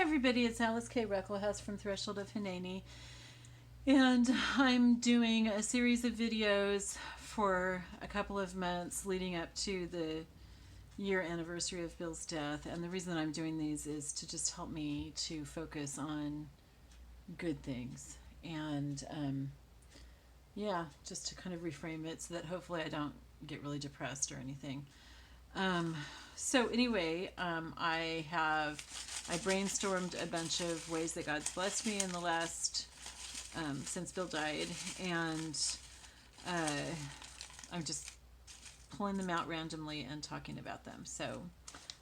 everybody, it's Alyce-Kay Ruckelshaus from Threshold of Hineni, and I'm doing a series of videos for a couple of months leading up to the year anniversary of Bill's death. And the reason that I'm doing these is to just help me to focus on good things and yeah, just to kind of reframe it so that hopefully I don't get really depressed or anything. So anyway, I brainstormed a bunch of ways that God's blessed me in the last, since Bill died, and I'm just pulling them out randomly and talking about them. So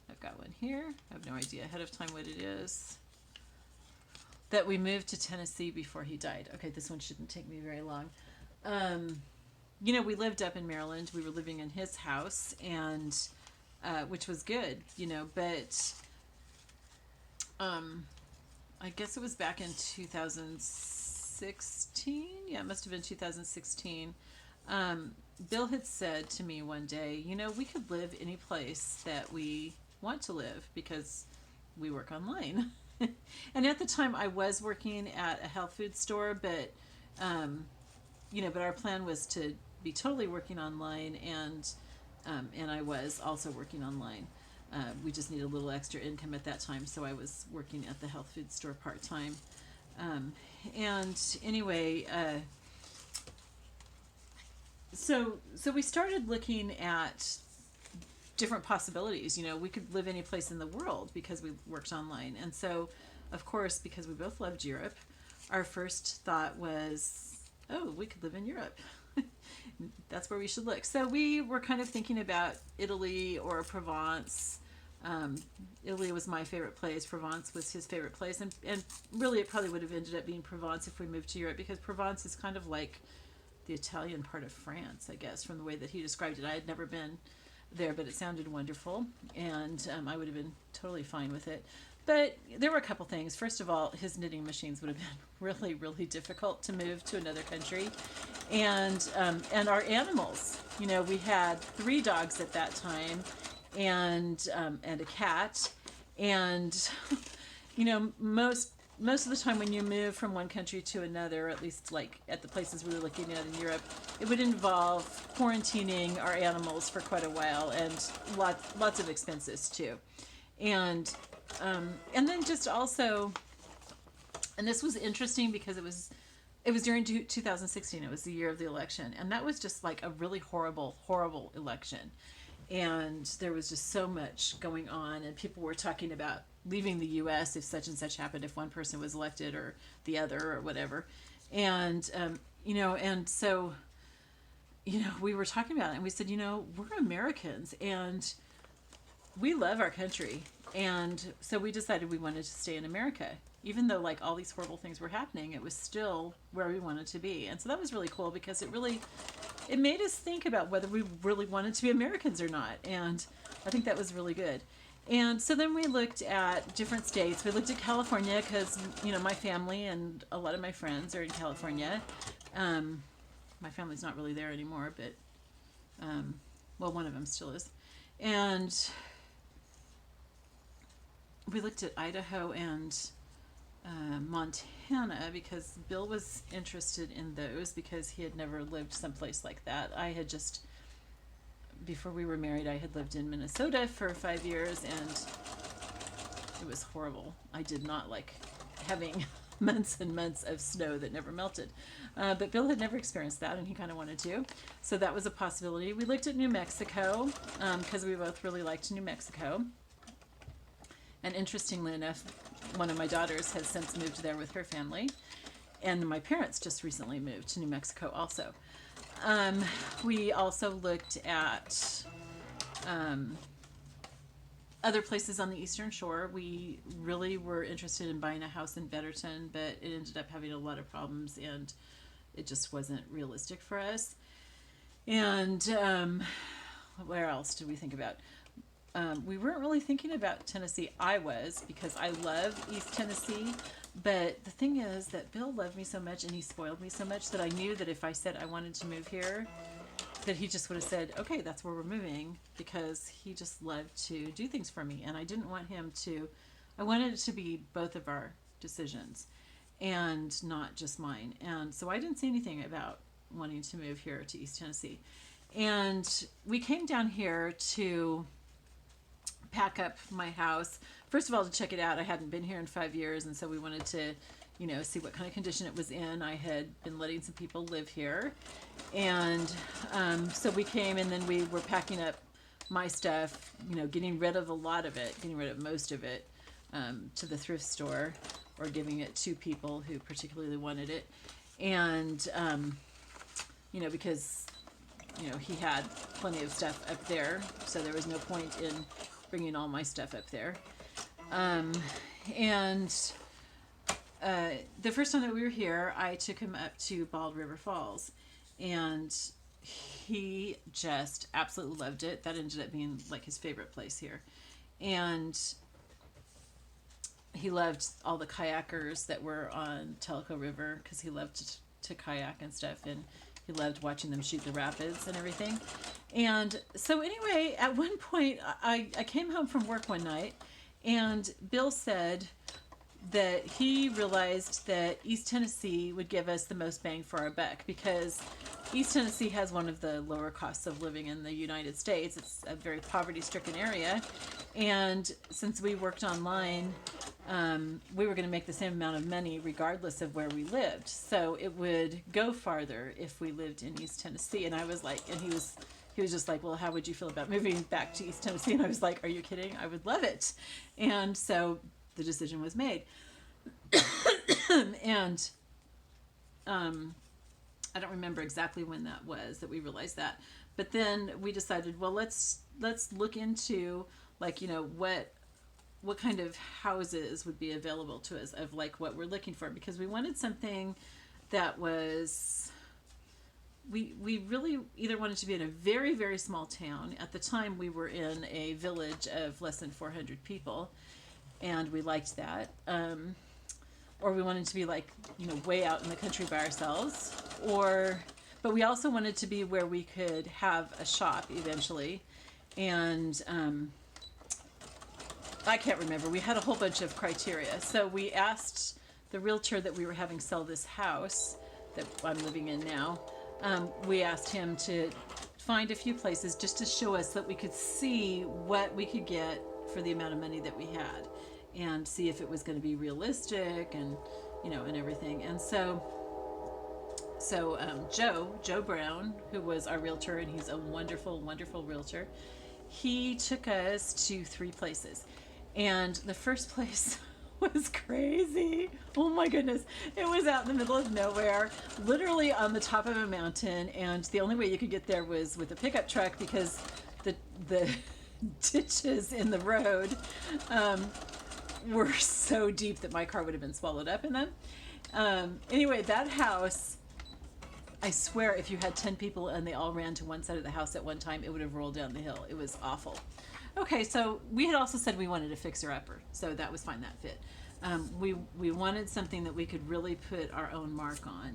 I've got one here. I have no idea ahead of time what it is. That we moved to Tennessee before he died. Okay, this one shouldn't take me very long. You know, we lived up in Maryland. We were living in his house, and which was good, you know, but I guess it was back in 2016. Yeah, it must have been 2016. Bill had said to me one day, you know, we could live any place that we want to live because we work online. And at the time I was working at a health food store, but you know, but our plan was to be totally working online, and I was also working online. We just needed a little extra income at that time, so I was working at the health food store part-time. And anyway, so we started looking at different possibilities. You know, we could live any place in the world because we worked online. And so, of course, because we both loved Europe, our first thought was, oh, we could live in Europe. That's where we should look. So we were kind of thinking about Italy or Provence. Italy was my favorite place. Provence was his favorite place. And really it probably would have ended up being Provence if we moved to Europe, because Provence is kind of like the Italian part of France, I guess, from the way that he described it. I had never been there, but it sounded wonderful, and I would have been totally fine with it. But there were a couple things. First of all, his knitting machines would have been really, really difficult to move to another country. And our animals, you know, we had 3 dogs at that time, and a cat. And, you know, most of the time when you move from one country to another, at least like at the places we were looking at in Europe, it would involve quarantining our animals for quite a while, and lots of expenses too. And then just also, and this was interesting because it was during 2016. It was the year of the election, and that was just like a really horrible election. And there was just so much going on, and people were talking about leaving the U.S. if such and such happened, if one person was elected or the other or whatever. And you know, and so, you know, we were talking about it, and we said, you know, we're Americans and we love our country. And so we decided we wanted to stay in America. Even though like all these horrible things were happening, it was still where we wanted to be. And so that was really cool, because it made us think about whether we really wanted to be Americans or not. And I think that was really good. And so then we looked at different states. We looked at California because, you know, my family and a lot of my friends are in California. My family's not really there anymore, but, well, one of them still is. And we looked at Idaho and Montana because Bill was interested in those because he had never lived someplace like that. I had just, before we were married, I had lived in Minnesota for 5 years, and it was horrible. I did not like having months and months of snow that never melted. But Bill had never experienced that, and he kind of wanted to. So that was a possibility. We looked at New Mexico because we both really liked New Mexico. And interestingly enough, one of my daughters has since moved there with her family. And my parents just recently moved to New Mexico also. We also looked at other places on the Eastern Shore. We really were interested in buying a house in Betterton, but it ended up having a lot of problems, and it just wasn't realistic for us. And where else did we think about? We weren't really thinking about Tennessee. I was, because I love East Tennessee, but the thing is that Bill loved me so much and he spoiled me so much that I knew that if I said I wanted to move here, that he just would have said, okay, that's where we're moving, because he just loved to do things for me, and I didn't want him to I wanted it to be both of our decisions and not just mine. And so I didn't say anything about wanting to move here to East Tennessee. And we came down here to pack up my house. First of all, to check it out. I hadn't been here in 5 years, and so we wanted to, see what kind of condition it was in. I had been letting some people live here. And so we came, and then we were packing up my stuff, getting rid of a lot of it, getting rid of most of it, to the thrift store, or giving it to people who particularly wanted it. And, because, he had plenty of stuff up there, so there was no point in bringing all my stuff up there. And the first time that we were here, I took him up to Bald River Falls, and he just absolutely loved it. That ended up being like his favorite place here. And he loved all the kayakers that were on Tellico River, because he loved to kayak and stuff, and he loved watching them shoot the rapids and everything. And so anyway, at one point, I came home from work one night, and Bill said that he realized that East Tennessee would give us the most bang for our buck, because East Tennessee has one of the lower costs of living in the United States. It's a very poverty-stricken area, and since we worked online, we were going to make the same amount of money regardless of where we lived. So it would go farther if we lived in East Tennessee. And I was like, and he was just like, well, how would you feel about moving back to East Tennessee? And I was like, are you kidding? I would love it. And so the decision was made. And I don't remember exactly when that was that we realized that. But then we decided, well, let's look into, like, what kind of houses would be available to us, of like what we're looking for, because we wanted something that was, we really either wanted to be in a very, very small town. At the time, we were in a village of less than 400 people, and we liked that. Or we wanted to be like, way out in the country by ourselves, but we also wanted to be where we could have a shop eventually. And I can't remember. We had a whole bunch of criteria. So we asked the realtor that we were having sell this house that I'm living in now. We asked him to find a few places just to show us that we could see what we could get for the amount of money that we had, and see if it was going to be realistic, and and everything. And so Joe Brown, who was our realtor, and he's a wonderful, wonderful realtor, he took us to 3 places. And the first place was crazy. Oh my goodness. It was out in the middle of nowhere, literally on the top of a mountain, and the only way you could get there was with a pickup truck, because the ditches in the road were so deep that my car would have been swallowed up in them. Anyway, that house, I swear, if you had 10 people and they all ran to one side of the house at one time, it would have rolled down the hill. It was awful. Okay, so we had also said we wanted a fixer-upper, so that was fine, that fit. We wanted something that we could really put our own mark on.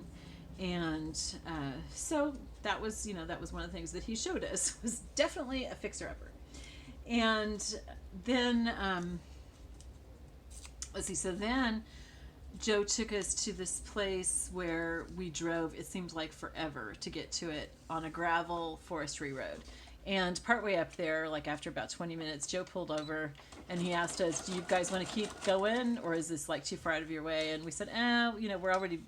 And so that was, that was one of the things that he showed us, was definitely a fixer-upper. And then, let's see, so then Joe took us to this place where we drove, it seemed like forever to get to it, on a gravel forestry road. And partway up there, like after about 20 minutes, Joe pulled over and he asked us, do you guys want to keep going, or is this like too far out of your way? And we said, we've already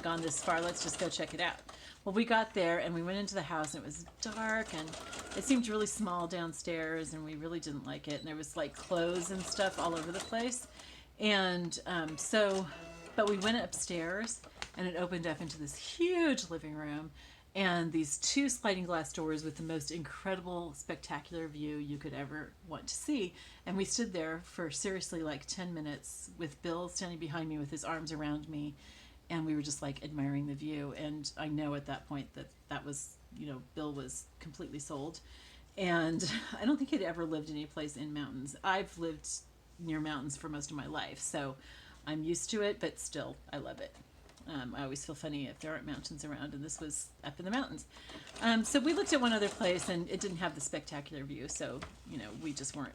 gone this far, let's just go check it out. Well, we got there and we went into the house, and it was dark, and it seemed really small downstairs, and we really didn't like it. And there was like clothes and stuff all over the place. And but we went upstairs, and it opened up into this huge living room, and these 2 sliding glass doors with the most incredible, spectacular view you could ever want to see. And we stood there for seriously like 10 minutes with Bill standing behind me with his arms around me, and we were just like admiring the view. And I know at that point that was, Bill was completely sold. And I don't think he'd ever lived any place in mountains. I've lived near mountains for most of my life, so I'm used to it, but still, I love it. I always feel funny if there aren't mountains around, and this was up in the mountains. So we looked at one other place, and it didn't have the spectacular view, so, we just weren't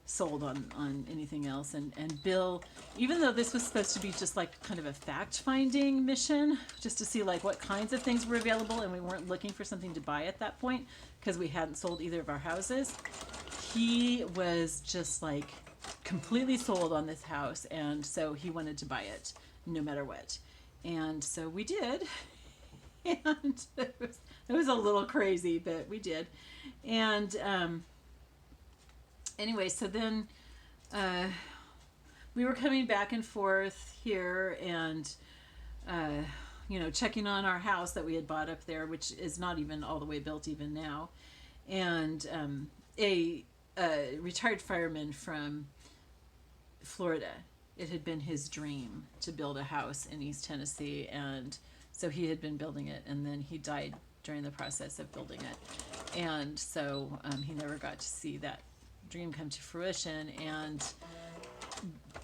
sold on anything else. And Bill, even though this was supposed to be just like kind of a fact-finding mission, just to see like what kinds of things were available, and we weren't looking for something to buy at that point because we hadn't sold either of our houses, he was just like completely sold on this house, and so he wanted to buy it no matter what. And so we did. And it was a little crazy, but we did. And anyway, so then we were coming back and forth here and checking on our house that we had bought up there, which is not even all the way built even now. And a retired fireman from Florida, it had been his dream to build a house in East Tennessee, and so he had been building it, and then he died during the process of building it, and so he never got to see that dream come to fruition,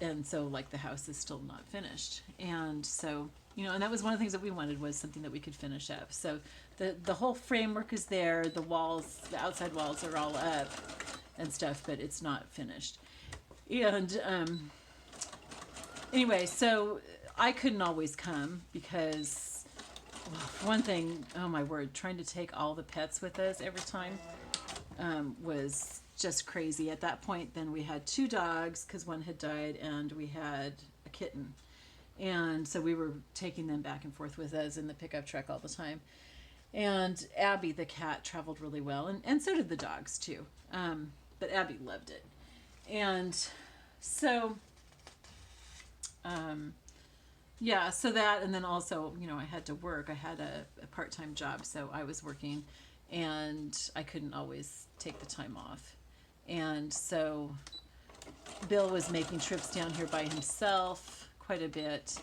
and so like the house is still not finished. And so and that was one of the things that we wanted, was something that we could finish up. So the whole framework is there, the walls, the outside walls are all up and stuff, but it's not finished. And anyway, so I couldn't always come because, well, for one thing, oh my word, trying to take all the pets with us every time was just crazy. At that point, then we had 2 dogs because one had died, and we had a kitten. And so we were taking them back and forth with us in the pickup truck all the time. And Abby, the cat, traveled really well, and so did the dogs too. But Abby loved it. And so, so that, and then also, I had to work. I had a part-time job, so I was working, and I couldn't always take the time off. And so Bill was making trips down here by himself quite a bit.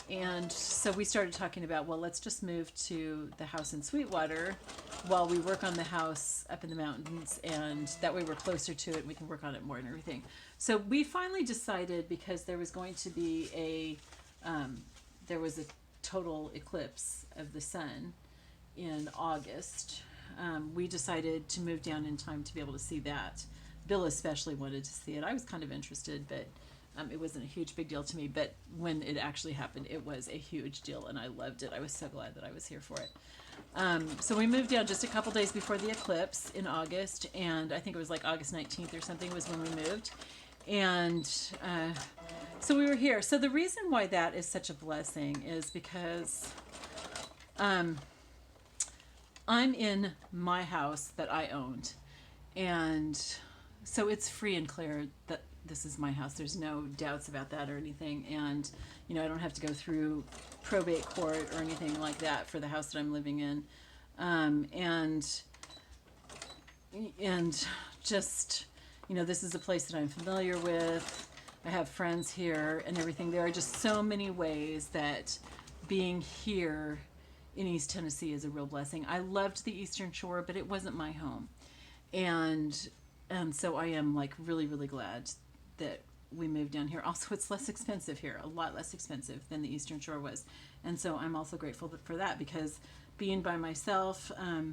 And so we started talking about, well, let's just move to the house in Sweetwater while we work on the house up in the mountains, and that way we're closer to it and we can work on it more and everything. So we finally decided, because there was going to be there was a total eclipse of the sun in August. We decided to move down in time to be able to see that. Bill especially wanted to see it. I was kind of interested, but it wasn't a huge big deal to me. But when it actually happened, it was a huge deal, and I loved it. I was so glad that I was here for it. So we moved down just a couple days before the eclipse in August, and I think it was like August 19th or something was when we moved. And so we were here. So the reason why that is such a blessing is because I'm in my house that I owned, and so it's free and clear that this is my house. There's no doubts about that or anything. And, I don't have to go through probate court or anything like that for the house that I'm living in. And just, this is a place that I'm familiar with. I have friends here and everything. There are just so many ways that being here in East Tennessee is a real blessing. I loved the Eastern Shore, but it wasn't my home. And so I am like really, really glad that we moved down here. Also, it's less expensive here, a lot less expensive than the Eastern Shore was. And so I'm also grateful for that, because being by myself, I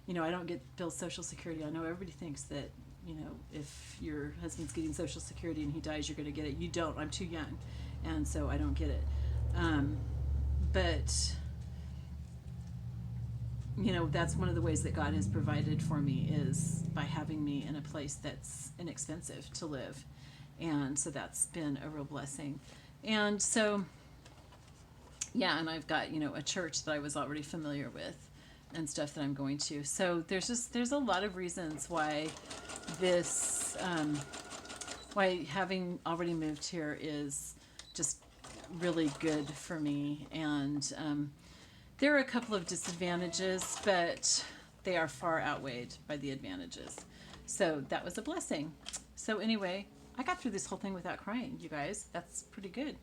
don't get Bill's Social Security. I know everybody thinks that, if your husband's getting Social Security and he dies, you're going to get it. You don't. I'm too young. And so I don't get it. But that's one of the ways that God has provided for me, is by having me in a place that's inexpensive to live. And so that's been a real blessing. And so, and I've got, a church that I was already familiar with and stuff that I'm going to. So there's a lot of reasons why this, why having already moved here is just really good for me. And there are a couple of disadvantages, but they are far outweighed by the advantages. So that was a blessing. So anyway, I got through this whole thing without crying, you guys. That's pretty good.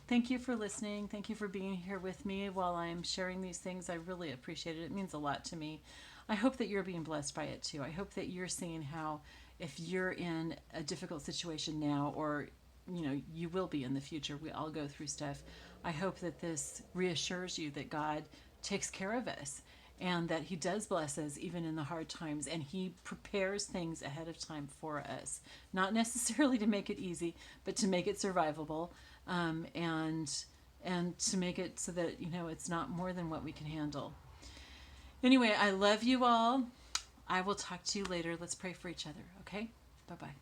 Thank you for listening. Thank you for being here with me while I'm sharing these things. I really appreciate it. It means a lot to me. I hope that you're being blessed by it too. I hope that you're seeing how, if you're in a difficult situation now, or you will be in the future, we all go through stuff. I hope that this reassures you that God takes care of us, and that He does bless us even in the hard times, and He prepares things ahead of time for us, not necessarily to make it easy, but to make it survivable, and to make it so that it's not more than what we can handle. Anyway, I love you all. I will talk to you later. Let's pray for each other. Okay, bye bye.